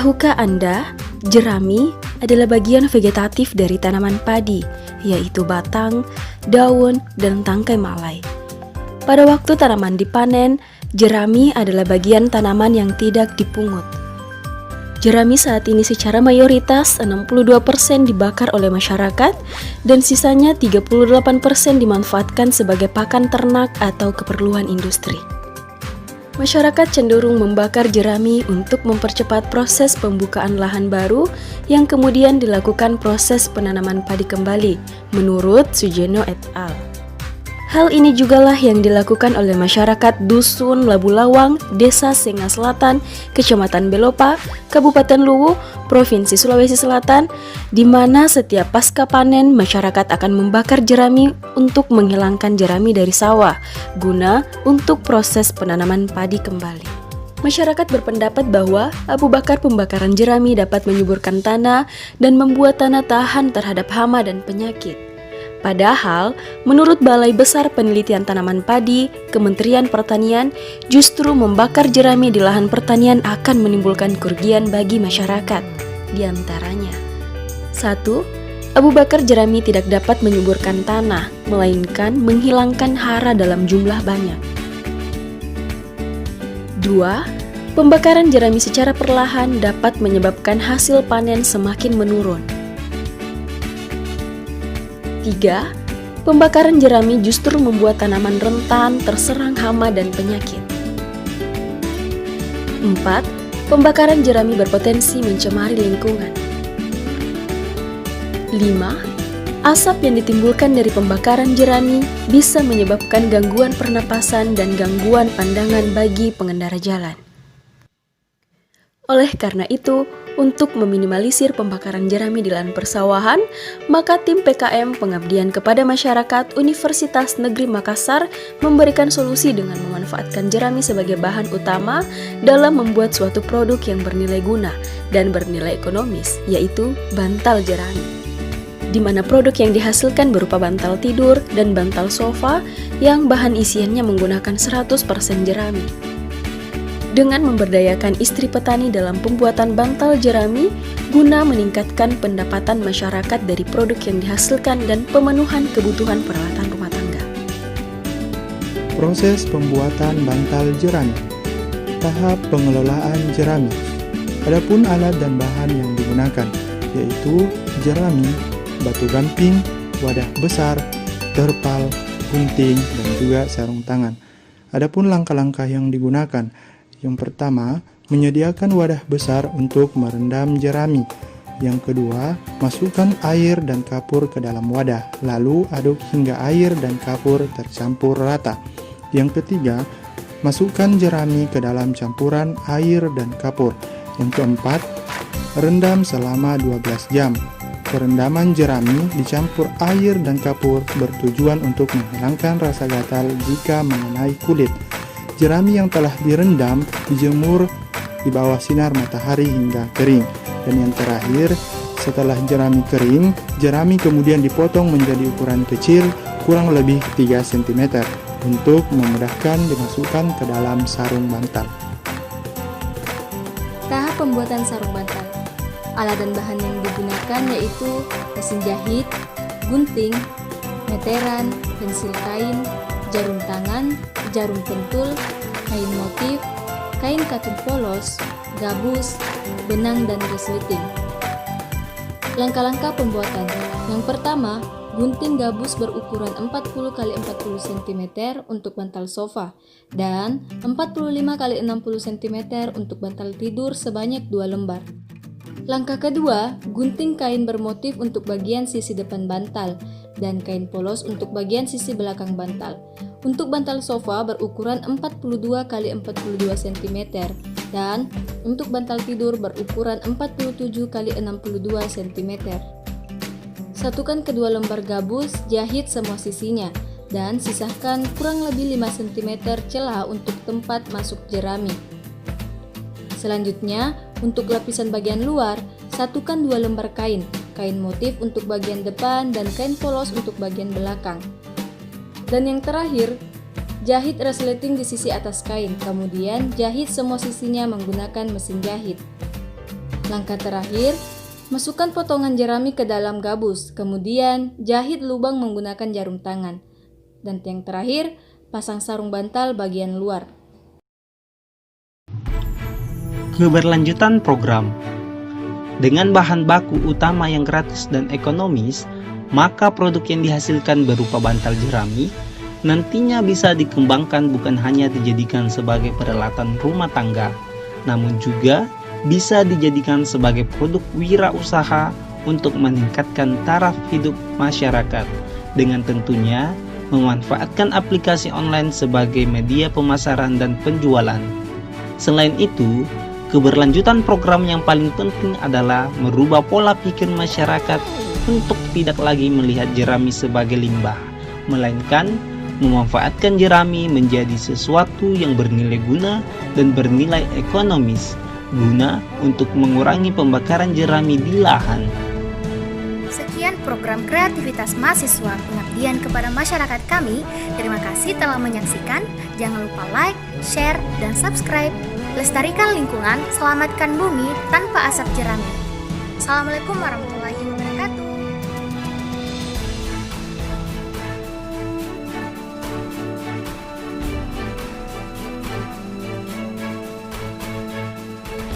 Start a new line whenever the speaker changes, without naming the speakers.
Tahukah Anda, jerami adalah bagian vegetatif dari tanaman padi, yaitu batang, daun, dan tangkai malai. Pada waktu tanaman dipanen, jerami adalah bagian tanaman yang tidak dipungut. Jerami saat ini secara mayoritas 62% dibakar oleh masyarakat dan sisanya 38% dimanfaatkan sebagai pakan ternak atau keperluan industri. Masyarakat cenderung membakar jerami untuk mempercepat proses pembukaan lahan baru yang kemudian dilakukan proses penanaman padi kembali, menurut Sujeno et al. Hal ini jugalah yang dilakukan oleh masyarakat Dusun Labu Lawang, Desa Senga Selatan, Kecamatan Belopa, Kabupaten Luwu, Provinsi Sulawesi Selatan, di mana setiap pasca panen masyarakat akan membakar jerami untuk menghilangkan jerami dari sawah, guna untuk proses penanaman padi kembali. Masyarakat berpendapat bahwa abu bakar pembakaran jerami dapat menyuburkan tanah dan membuat tanah tahan terhadap hama dan penyakit. Padahal, menurut Balai Besar Penelitian Tanaman Padi, Kementerian Pertanian, justru membakar jerami di lahan pertanian akan menimbulkan kerugian bagi masyarakat. Di antaranya, 1. Abu bakar jerami tidak dapat menyuburkan tanah, melainkan menghilangkan hara dalam jumlah banyak. 2. Pembakaran jerami secara perlahan dapat menyebabkan hasil panen semakin menurun. 3. Pembakaran jerami justru membuat tanaman rentan terserang hama dan penyakit. 4. Pembakaran jerami berpotensi mencemari lingkungan. 5. Asap yang ditimbulkan dari pembakaran jerami bisa menyebabkan gangguan pernapasan dan gangguan pandangan bagi pengendara jalan. Oleh karena itu, untuk meminimalisir pembakaran jerami di lahan persawahan, maka tim PKM Pengabdian kepada Masyarakat Universitas Negeri Makassar memberikan solusi dengan memanfaatkan jerami sebagai bahan utama dalam membuat suatu produk yang bernilai guna dan bernilai ekonomis, yaitu bantal jerami. Di mana produk yang dihasilkan berupa bantal tidur dan bantal sofa yang bahan isiannya menggunakan 100% jerami. Dengan memberdayakan istri petani dalam pembuatan bantal jerami guna meningkatkan pendapatan masyarakat dari produk yang dihasilkan dan pemenuhan kebutuhan peralatan rumah tangga.
Proses pembuatan bantal jerami. Tahap pengelolaan jerami. Adapun alat dan bahan yang digunakan yaitu jerami, batu gamping, wadah besar, terpal, gunting, dan juga sarung tangan. Adapun langkah-langkah yang digunakan, yang pertama, menyediakan wadah besar untuk merendam jerami. Yang kedua, masukkan air dan kapur ke dalam wadah, lalu aduk hingga air dan kapur tercampur rata. Yang ketiga, masukkan jerami ke dalam campuran air dan kapur. Yang keempat, rendam selama 12 jam. Perendaman jerami dicampur air dan kapur bertujuan untuk menghilangkan rasa gatal jika mengenai kulit. Jerami yang telah direndam dijemur di bawah sinar matahari hingga kering. Dan yang terakhir, setelah jerami kering, jerami kemudian dipotong menjadi ukuran kecil kurang lebih 3 cm untuk memudahkan dimasukkan ke dalam sarung bantal.
Tahap pembuatan sarung bantal. Alat dan bahan yang digunakan yaitu mesin jahit, gunting, meteran, pensil kain, jarum tangan, jarum pentul, kain motif, kain katun polos, gabus, benang, dan resleting. Langkah-langkah pembuatan. Yang pertama, gunting gabus berukuran 40 x 40 cm untuk bantal sofa dan 45 x 60 cm untuk bantal tidur sebanyak 2 lembar. Langkah kedua, gunting kain bermotif untuk bagian sisi depan bantal dan kain polos untuk bagian sisi belakang bantal. Untuk bantal sofa berukuran 42 x 42 cm dan untuk bantal tidur berukuran 47 x 62 cm. Satukan kedua lembar gabus, jahit semua sisinya dan sisakan kurang lebih 5 cm celah untuk tempat masuk jerami. Selanjutnya, untuk lapisan bagian luar, satukan 2 lembar kain motif untuk bagian depan dan kain polos untuk bagian belakang. Dan yang terakhir, jahit resleting di sisi atas kain, kemudian jahit semua sisinya menggunakan mesin jahit. Langkah terakhir, masukkan potongan jerami ke dalam gabus, kemudian jahit lubang menggunakan jarum tangan. Dan yang terakhir, pasang sarung bantal bagian luar.
Keberlanjutan program. Dengan bahan baku utama yang gratis dan ekonomis, maka produk yang dihasilkan berupa bantal jerami nantinya bisa dikembangkan bukan hanya dijadikan sebagai peralatan rumah tangga, namun juga bisa dijadikan sebagai produk wirausaha untuk meningkatkan taraf hidup masyarakat, dengan tentunya memanfaatkan aplikasi online sebagai media pemasaran dan penjualan. Selain itu, keberlanjutan program yang paling penting adalah merubah pola pikir masyarakat untuk tidak lagi melihat jerami sebagai limbah, melainkan memanfaatkan jerami menjadi sesuatu yang bernilai guna dan bernilai ekonomis, guna untuk mengurangi pembakaran jerami di lahan.
Sekian program kreativitas mahasiswa pengabdian kepada masyarakat kami. Terima kasih telah menyaksikan. Jangan lupa like, share, dan subscribe. Lestarikan lingkungan, selamatkan bumi tanpa asap jerami. Assalamualaikum warahmatullahi wabarakatuh.